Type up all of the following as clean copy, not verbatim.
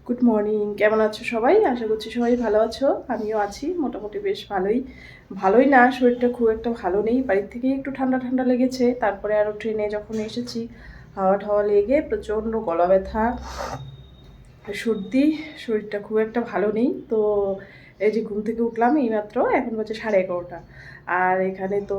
Good morning, কেমন আছো সবাই? আশা করছি সবাই ভালো আছো। আমিও আছি মোটামুটি বেশ ভালোই না, শরীরটা খুব একটা ভালো নেই। বাড়ির থেকেই একটু ঠান্ডা ঠান্ডা লেগেছে, তারপরে আরও ট্রেনে যখন এসেছি হাওয়া ঠাওয়া লেগে প্রচণ্ড গলা ব্যথা, সর্দি, শরীরটা খুব একটা ভালো নেই। তো এই যে ঘুম থেকে উঠলাম এইমাত্র, এখন বাজে 11:30। আর এখানে তো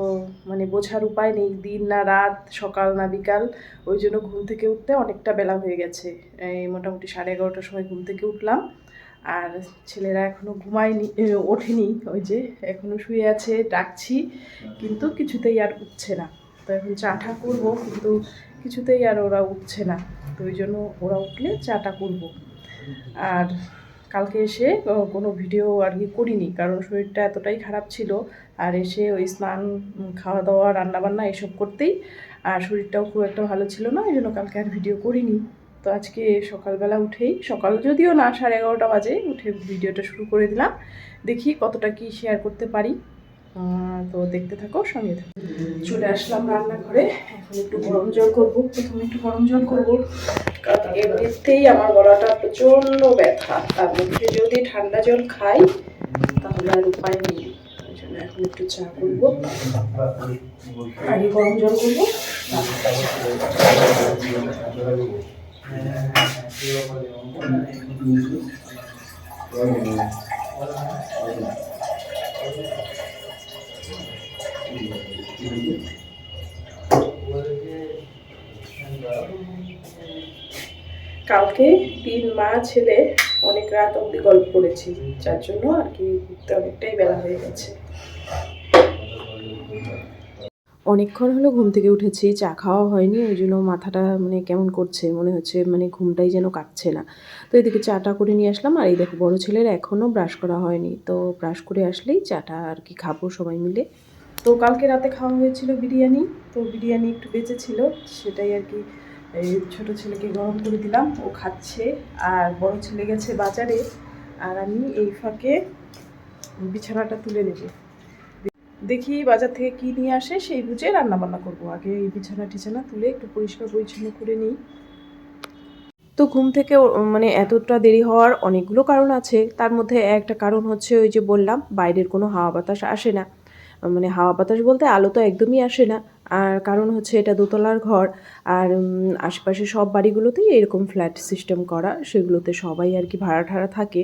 মানে বোঝার উপায় নেই, দিন না রাত, সকাল না বিকাল। ওই জন্য ঘুম থেকে উঠতে অনেকটা বেলা হয়ে গেছে। এই মোটামুটি 11:30টার সময় ঘুম থেকে উঠলাম। আর ছেলেরা এখনও ঘুমায়নি, ওঠেনি, ওই যে এখনও শুয়ে আছে, ডাকছি কিন্তু কিছুতেই আর উঠছে না। তো এখন চাটা করবো, কিন্তু কিছুতেই আর ওরা উঠছে না। তো ওই জন্য ওরা উঠলে চাটা করবো। আর কালকে এসে কোনো ভিডিও আর কি করিনি, কারণ শরীরটা এতটাই খারাপ ছিল। আর এসে ওই স্নান, খাওয়া দাওয়া, রান্নাবান্না এসব করতেই আর শরীরটাও খুব একটা ভালো ছিল না, এই জন্য কালকে আর ভিডিও করিনি। তো আজকে সকালবেলা উঠেই, সকাল যদিও না, 11:30 বাজে উঠে ভিডিওটা শুরু করে দিলাম। দেখি কতটা কি শেয়ার করতে পারি। তো দেখতে থাকো, সঙ্গে থাকো। চলে আসলাম রান্নাঘরে। এখন একটু গরম জল করবো, প্রথমে একটু গরম জল করবো, কারণ এমনিতেই আমার গলাটা প্রচণ্ড ব্যথা। তার মধ্যে যদি ঠান্ডা জল খাই তাহলে আর উপায় নেই। ওই জন্য এখন একটু চা করবো, আগে গরম জল করবো। কালকে 3 মা ছেলে অনেক রাত অবধি গল্প করেছি, যার জন্য আর কি ঘুরতে অনেকটাই বেলা হয়ে গেছে। অনেকক্ষণ হলো ঘুম থেকে উঠেছি, চা খাওয়া হয়নি, ওই জন্য মাথাটা মানে কেমন করছে, মনে হচ্ছে মানে ঘুমটাই যেন কাটছে না। তো এদিকে চাটা করে নিয়ে আসলাম। আর এই দেখো বড় ছেলের এখনও ব্রাশ করা হয়নি, তো ব্রাশ করে আসলেই চাটা আর কি খাবো সবাই মিলে। তো কালকে রাতে খাওয়া হয়েছিল বিরিয়ানি, তো বিরিয়ানি একটু বেঁচেছিল, সেটাই আর কি এই ছোটো ছেলেকে গরম করে দিলাম, ও খাচ্ছে। আর বড় ছেলে গেছে বাজারে, আর আমি এই ফাঁকে বিছানাটা তুলে নেব। দেখি বাজার থেকে কী নিয়ে আসে, সেই বুঝে রান্নাবান্না করবো। আগে এই বিছানা টিছানা তুলে একটু পরিষ্কার পরিচ্ছন্ন করে নিই। তো ঘুম থেকে মানে এতটা দেরি হওয়ার অনেকগুলো কারণ আছে। তার মধ্যে একটা কারণ হচ্ছে ওই যে বললাম, বাইরের কোনো হাওয়া বাতাস আসে না। মানে হাওয়া বাতাস বলতে আলো তো একদমই আসে না। আর কারণ হচ্ছে এটা দোতলার ঘর। আর আশেপাশে সব বাড়িগুলোতেই এরকম ফ্ল্যাট সিস্টেম করা, সেগুলোতে সবাই আর কি ভাড়া ঠাড়া থাকে।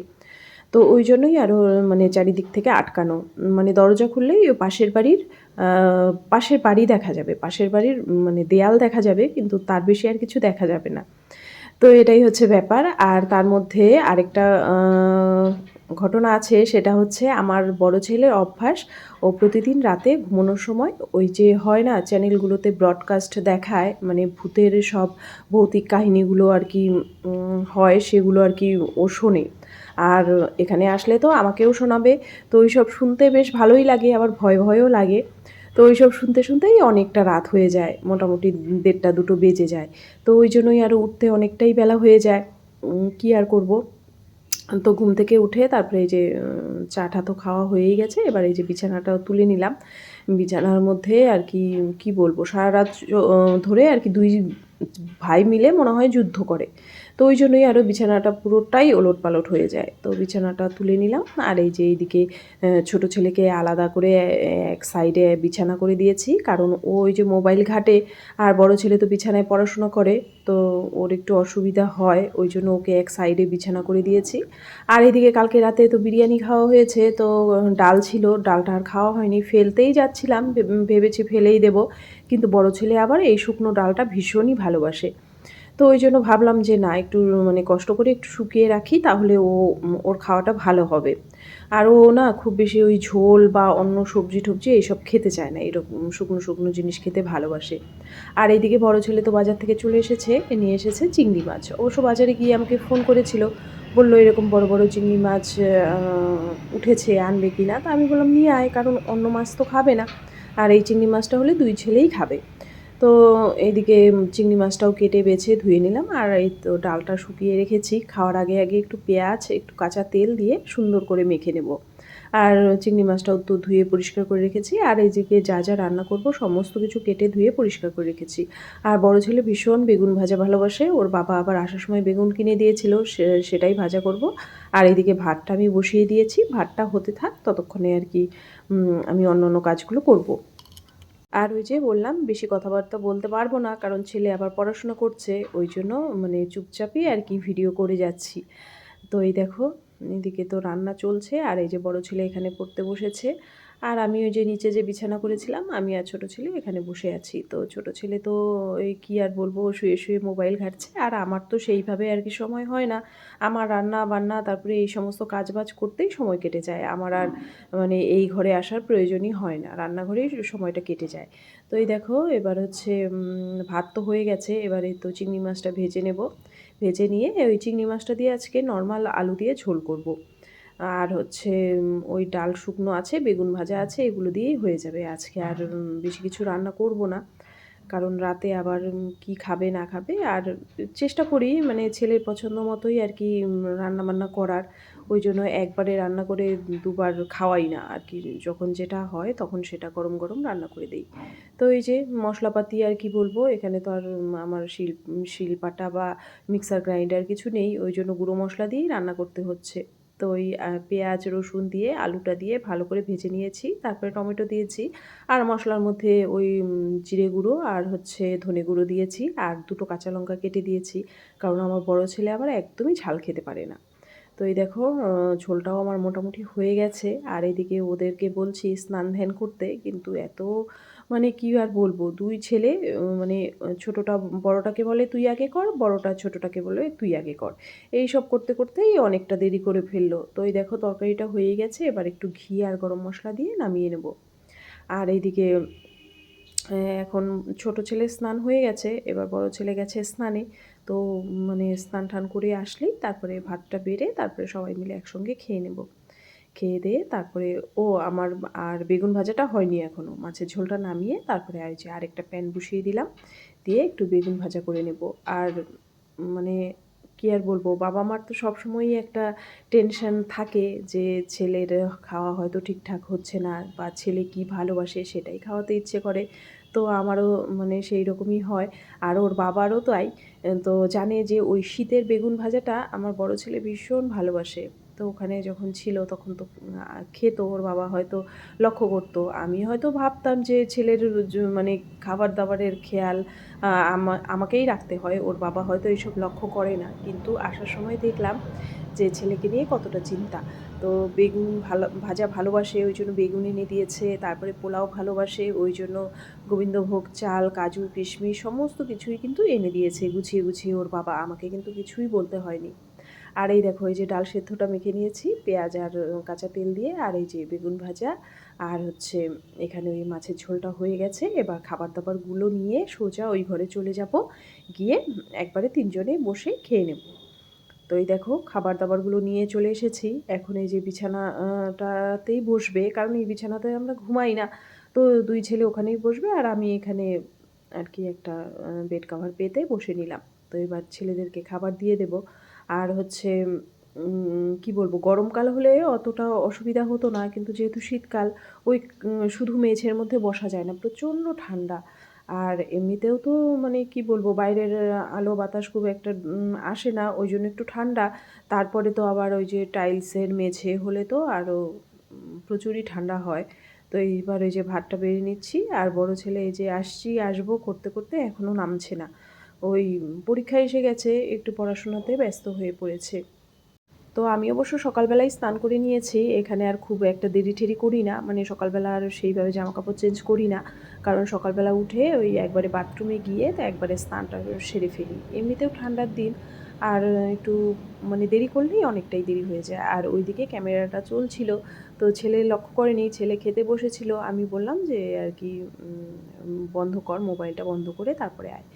তো ওই জন্যই আরও মানে চারিদিক থেকে আটকানো। মানে দরজা খুললেই পাশের বাড়ি দেখা যাবে, পাশের বাড়ির মানে দেয়াল দেখা যাবে, কিন্তু তার বেশি আর কিছু দেখা যাবে না। তো এটাই হচ্ছে ব্যাপার। আর তার মধ্যে আরেকটা ঘটনা আছে, সেটা হচ্ছে আমার বড় ছেলের অভ্যাস, ও প্রতিদিন রাতে ঘুমানোর সময় ওই যে হয় না চ্যানেলগুলোতে ব্রডকাস্ট দেখায়, মানে ভূতের সব ভৌতিক কাহিনীগুলো আর কি হয়, সেগুলো আর কি ও শোনে। আর এখানে আসলে তো আমাকেও শোনাবে। তো ওইসব শুনতে বেশ ভালোই লাগে, আবার ভয়ও লাগে। তো ওইসব শুনতেই অনেকটা রাত হয়ে যায়, মোটামুটি 1:30-2টো বেজে যায়। তো ওই জন্যই আরও উঠতে অনেকটাই বেলা হয়ে যায়। কী আর করব। তো ঘুম থেকে উঠে তারপরে এই যে চাটা তো খাওয়া হয়েই গেছে, এবার এই যে বিছানাটাও তুলে নিলাম। বিছানার মধ্যে আর কি কী বলবো, সারা রাত ধরে আর কি 2 ভাই মিলে মনে হয় যুদ্ধ করে। তো ওই জন্যই আরও বিছানাটা পুরোটাই ওলটপালট হয়ে যায়। তো বিছানাটা তুলে নিলাম। আর এই যে এইদিকে ছোটো ছেলেকে আলাদা করে এক সাইডে বিছানা করে দিয়েছি, কারণ ও ওই যে মোবাইল ঘাঁটে। আর বড় ছেলে তো বিছানায় পড়াশোনা করে, তো ওর একটু অসুবিধা হয়, ওই জন্য ওকে এক সাইডে বিছানা করে দিয়েছি। আর এদিকে কালকে রাতে তো বিরিয়ানি খাওয়া হয়েছে, তো ডাল ছিল, ডালটা আর খাওয়া হয়নি, ফেলতেই যাচ্ছিলাম, ভেবেছি ফেলেই দেব, কিন্তু বড় ছেলে আবার এই শুকনো ডালটা ভীষণই ভালোবাসে। তো ওই জন্য ভাবলাম যে না, একটু মানে কষ্ট করে একটু শুকিয়ে রাখি, তাহলে ওর খাওয়াটা ভালো হবে। আর ও না খুব বেশি ওই ঝোল বা অন্য সবজি টবজি এইসব খেতে চায় না, এরকম শুকনো জিনিস খেতে ভালোবাসে। আর এইদিকে বড় ছেলে তো বাজার থেকে চলে এসেছে, নিয়ে এসেছে চিংড়ি মাছ। অবশ্য বাজারে গিয়ে আমাকে ফোন করেছিল, বললো এরকম বড় চিংড়ি মাছ উঠেছে, আনবে কি না। তা আমি বললাম নিয়ে আয়, কারণ অন্য মাছ তো খাবে না, আর এই চিংড়ি মাছটা হলে 2 ছেলেই খাবে। তো এইদিকে চিংড়ি মাছটাও কেটে বেছে ধুয়ে নিলাম। আর এই তো ডালটা শুকিয়ে রেখেছি, খাওয়ার আগে একটু পেঁয়াজ, একটু কাঁচা তেল দিয়ে সুন্দর করে মেখে নেব। আর চিংড়ি মাছটাও তো ধুয়ে পরিষ্কার করে রেখেছি। আর এইদিকে যা যা রান্না করব সমস্ত কিছু কেটে ধুয়ে পরিষ্কার করে রেখেছি। আর বড় ছেলে ভীষণ বেগুন ভাজা ভালোবাসে। ওর বাবা আবার আসার সময় বেগুন কিনে দিয়েছিল, সেটাই ভাজা করব। আর এদিকে ভাতটা আমি বসিয়ে দিয়েছি, ভাতটা হতে থাক ততক্ষণে আর কি আমি অন্য কাজগুলো করব। আর ওই যে বললাম বেশি কথাবার্তা বলতে পারবো না, কারণ ছেলে আবার পড়াশোনা করছে, ওই জন্য মানে চুপচাপই আর কি ভিডিও করে যাচ্ছি। তো এই দেখো এদিকে তো রান্না চলছে, আর এই যে বড় ছেলে এখানে পড়তে বসেছে, আর আমি ওই যে নিচে যে বিছানা করেছিলাম আমি আর ছোট ছেলে এখানে বসে আছি। তো ছোট ছেলে তো এই কি আর বলবো, শুয়ে শুয়ে মোবাইল ঘাঁটছে, আর আমার তো সেইভাবে আর কি সময় হয় না। আমার রান্না বান্না তারপরে এই সমস্ত কাজবাজ করতেই সময় কেটে যায়, আমার আর মানে এই ঘরে আসার প্রয়োজনই হয় না, রান্নাঘরেই সময়টা কেটে যায়। তো এই দেখো এবার হচ্ছে ভাত তো হয়ে গেছে, এবারে তো চিংড়ি মাছটা ভেজে নেব। ভেজে নিয়ে ওই চিংড়ি মাছটা দিয়ে আজকে নর্মাল আলু দিয়ে ঝোল করব। আর হচ্ছে ওই ডাল শুকনো আছে, বেগুন ভাজা আছে, এগুলো দিয়েই হয়ে যাবে আজকে। আর বেশি কিছু রান্না করব না, কারণ রাতে আবার কি খাবে না খাবে। আর চেষ্টা করি মানে ছেলের পছন্দ মতোই আর কি রান্নাবান্না করার। ওই জন্য একবারে রান্না করে দুবার খাওয়াই না আর কি, যখন যেটা হয় তখন সেটা গরম গরম রান্না করে দিই। তো এই যে মশলাপাতি আর কি বলবো, এখানে তো আর আমার শিলপাটা বা মিক্সার গ্রাইন্ডার কিছু নেই, ওই জন্য গুঁড়ো মশলা দিয়েই রান্না করতে হচ্ছে। তো ওই পেঁয়াজ রসুন দিয়ে আলুটা দিয়ে ভালো করে ভেজে নিয়েছি, তারপরে টমেটো দিয়েছি। আর মশলার মধ্যে ওই জিরে গুঁড়ো আর হচ্ছে ধনে গুঁড়ো দিয়েছি, আর দুটো কাঁচা লঙ্কা কেটে দিয়েছি, কারণ আমার বড় ছেলে আবার একদমই ঝাল খেতে পারে না। তো এই দেখো ঝোলটাও আমার মোটামুটি হয়ে গেছে। আর এদিকে ওদেরকে বলছি স্নান ধ্যান করতে, কিন্তু এত মানে কি আর বলবো, দুই ছেলে মানে ছোটোটা বড়টাকে বলে তুই আগে কর, বড়টা ছোটোটাকে বলে তুই আগে কর, এই সব করতে করতেই অনেকটা দেরি করে ফেললো। তো এই দেখো তরকারিটা হয়ে গেছে, এবার একটু ঘি আর গরম মশলা দিয়ে নামিয়ে নেব। আর এইদিকে এখন ছোট ছেলের স্নান হয়ে গেছে, এবার বড় ছেলে গেছে স্নানে। তো মানে স্নান টান করে আসলেই তারপরে ভাতটা বেড়ে তারপরে সবাই মিলে একসঙ্গে খেয়ে নেব। খেয়ে দিয়ে তারপরে আমার আর বেগুন ভাজাটা হয়নি এখনও, মাছের ঝোলটা নামিয়ে তারপরে আর যে আরেকটা প্যান বসিয়ে দিলাম, দিয়ে একটু বেগুন ভাজা করে নেব। আর মানে কি আর বলবো, বাবা মার তো সবসময়ই একটা টেনশন থাকে যে ছেলের খাওয়া হয়তো ঠিকঠাক হচ্ছে না, বা ছেলে কি ভালোবাসে সেটাই খাওয়াতে ইচ্ছে করে। তো আমারও মানে সেই রকমই হয়, আর ওর বাবারও তাই। তো জানে যে ওই শীতের বেগুন ভাজাটা আমার বড় ছেলে ভীষণ ভালোবাসে। তো ওখানে যখন ছিল তখন তো খেত, ওর বাবা হয়তো লক্ষ্য করতো, আমি হয়তো ভাবতাম যে ছেলের মানে খাবার দাবারের খেয়াল আমাকেই রাখতে হয়, ওর বাবা হয়তো এইসব লক্ষ্য করে না, কিন্তু আসার সময় দেখলাম যে ছেলেকে নিয়ে কতটা চিন্তা। তো বেগুন ভাজা ভালোবাসে, ওই জন্য বেগুন এনে দিয়েছে, তারপরে পোলাও ভালোবাসে ওই জন্য গোবিন্দভোগ চাল, কাজু, কিশমিশ সমস্ত কিছুই কিন্তু এনে দিয়েছে গুছিয়ে গুছিয়ে ওর বাবা, আমাকে কিন্তু কিছুই বলতে হয়নি। আর এই দেখো এই যে ডাল সেদ্ধটা মেখে নিয়েছি পেঁয়াজ আর কাঁচা তেল দিয়ে, আর এই যে বেগুন ভাজা, আর হচ্ছে এখানে ওই মাছের ঝোলটা হয়ে গেছে। এবার খাবার দাবারগুলো নিয়ে সোজা ওই ঘরে চলে যাব, গিয়ে একবারে তিনজনে বসে খেয়ে নেব। তো এই দেখো খাবার দাবারগুলো নিয়ে চলে এসেছি, এখন এই যে বিছানাটাতেই বসবে, কারণ এই বিছানাতে আমরা ঘুমাই না। তো দুই ছেলে ওখানেই বসবে, আর আমি এখানে আর কি একটা বেড কভার পেতে বসে নিলাম। তো এবার ছেলেদেরকে খাবার দিয়ে দেব। আর হচ্ছে কি বলবো, গরমকাল হলে অতটা অসুবিধা হতো না, কিন্তু যেহেতু শীতকাল, ওই শুধু মেঝের মধ্যে বসা যায় না, প্রচণ্ড ঠান্ডা। আর এমনিতেও তো মানে কি বলবো, বাইরের আলো বাতাস খুব একটা আসে না, ওই জন্য একটু ঠান্ডা। তারপরে তো আবার ওই যে টাইলসের মেঝে হলে তো আরও প্রচুরই ঠান্ডা হয়। তো এইবার ওই যে ভাতটা বেড়ে নিচ্ছি, আর বড় ছেলে এই যে আসবো করতে করতে এখনও নামছে না। ওই পরীক্ষা এসে গেছে, একটু পড়াশোনাতে ব্যস্ত হয়ে পড়েছে। তো আমি অবশ্য সকালবেলায় স্নান করে নিয়েছি, এখানে আর খুব একটা দেরি ঠেরি করি না, মানে সকালবেলা আর সেইভাবে জামাকাপড় চেঞ্জ করি না, কারণ সকালবেলা উঠে ওই একবারে বাথরুমে গিয়ে তো একবারে স্নানটা সেরে ফেলি, এমনিতেও ঠান্ডার দিন। আর একটু মানে দেরি করলেই অনেকটাই দেরি হয়ে যায়। আর ওইদিকে ক্যামেরাটা চলছিল, তো ছেলে লক্ষ্য করেনি, ছেলে খেতে বসেছিল, আমি বললাম যে আর কি বন্ধ কর, মোবাইলটা বন্ধ করে তারপরে আয়।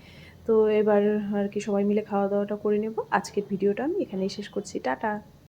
তো এবার আর কি সবাই মিলে খাওয়া দাওয়াটা করে নেব। আজকের ভিডিওটা আমি এখানেই শেষ করছি, টাটা।